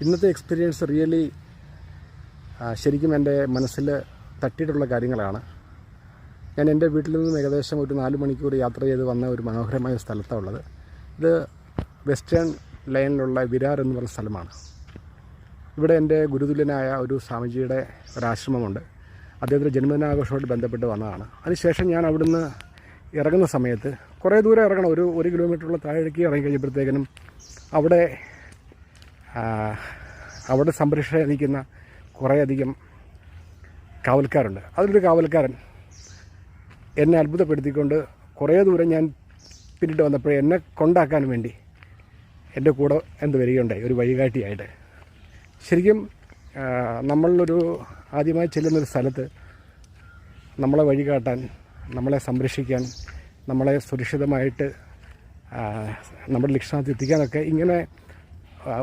ഇന്നത്തെ experience really ശരിക്കും എൻ്റെ മനസ്സിൽ തട്ടിയിട്ടുള്ള കാര്യങ്ങളാണ്. ഞാൻ എൻ്റെ വീട്ടിൽ നിന്നും ഏകദേശം ഒരു 4 മണിക്കൂർ യാത്ര ചെയ്ത് വന്ന ഒരു മനോഹരമായ സ്ഥലത്താണ് ഉള്ളത്. ഇത് വെസ്റ്റേൺ ലൈനിലുള്ള വിരാർ എന്ന് പറയുന്ന സ്ഥലമാണ്. ഇവിടെ എൻ്റെ ഗുരുതുല്യനായ ഒരു സ്വാമിജിയുടെ ഒരാശ്രമമുണ്ട്. അദ്ദേഹത്തിൻ്റെ ജന്മദിനാഘോഷവുമായിട്ട് ബന്ധപ്പെട്ട് വന്നതാണ്. അതിനുശേഷം ഞാൻ അവിടുന്ന് ഇറങ്ങുന്ന സമയത്ത് കുറേ ദൂരം ഇറങ്ങണം, ഒരു 1 കിലോമീറ്ററുള്ള താഴേക്ക് ഇറങ്ങി കഴിഞ്ഞപ്പോഴത്തേക്കിനും അവിടെ സംരക്ഷണം നിൽക്കുന്ന കുറേയധികം കാവൽക്കാരുണ്ട്. അതിലൊരു കാവൽക്കാരൻ എന്നെ അത്ഭുതപ്പെടുത്തിക്കൊണ്ട് കുറേ ദൂരം ഞാൻ പിന്നിട്ട് വന്നപ്പോൾ എന്നെ കൊണ്ടാക്കാൻ വേണ്ടി എൻ്റെ കൂടെ വരികയുണ്ടായി, ഒരു വഴികാട്ടിയായിട്ട്. ശരിക്കും നമ്മളൊരു ആദ്യമായി ചെല്ലുന്നൊരു സ്ഥലത്ത് നമ്മളെ വഴികാട്ടാൻ, നമ്മളെ സംരക്ഷിക്കാൻ, നമ്മളെ സുരക്ഷിതമായിട്ട് നമ്മുടെ ലക്ഷ്യത്തിൽ എത്തിക്കാനൊക്കെ ഇങ്ങനെ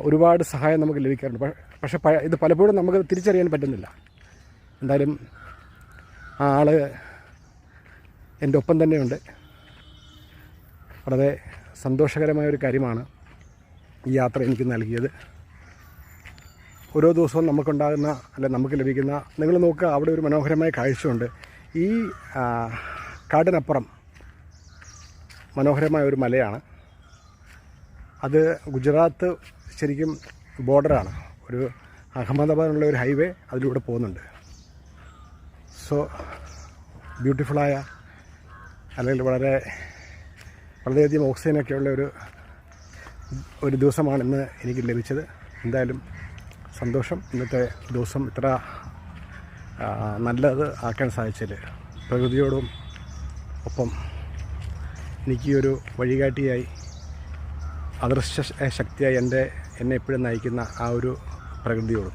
ഒരുപാട് സഹായം നമുക്ക് ലഭിക്കാറുണ്ട്. പക്ഷേ ഇത് പലപ്പോഴും നമുക്ക് തിരിച്ചറിയാൻ പറ്റുന്നില്ല. എന്തായാലും ആ ആൾ എൻ്റെ ഒപ്പം തന്നെയുണ്ട്. വളരെ സന്തോഷകരമായൊരു കാര്യമാണ് ഈ യാത്ര എനിക്ക് നൽകിയത്. ഓരോ ദിവസവും നമുക്കുണ്ടാകുന്ന നമുക്ക് ലഭിക്കുന്ന, നിങ്ങൾ നോക്കുക, അവിടെ ഒരു മനോഹരമായ കാഴ്ചയുണ്ട്. ഈ കാടിനപ്പുറം മനോഹരമായ ഒരു മലയാണ്. അത് ഗുജറാത്ത് ശരിക്കും ബോർഡറാണ്. ഒരു അഹമ്മദാബാദിനുള്ള ഒരു ഹൈവേ അതിലൂടെ പോകുന്നുണ്ട്. സോ ബ്യൂട്ടിഫുള്ളായ, അല്ലെങ്കിൽ വളരെയധികം ഓക്സിജനൊക്കെ ഉള്ള ഒരു ദിവസമാണ് ഇന്ന് എനിക്ക് ലഭിച്ചത്. എന്തായാലും സന്തോഷം. ഇന്നത്തെ ദിവസം ഇത്ര നല്ലത് ആക്കാൻ സാധിച്ചതിൽ പ്രകൃതിയോടും ഒപ്പം എനിക്ക് ഒരു വഴികാട്ടിയായി, അദൃശ്യ ശക്തിയായി എന്നെ എപ്പോഴും നയിക്കുന്ന ആ ഒരു പ്രകൃതിയോടും.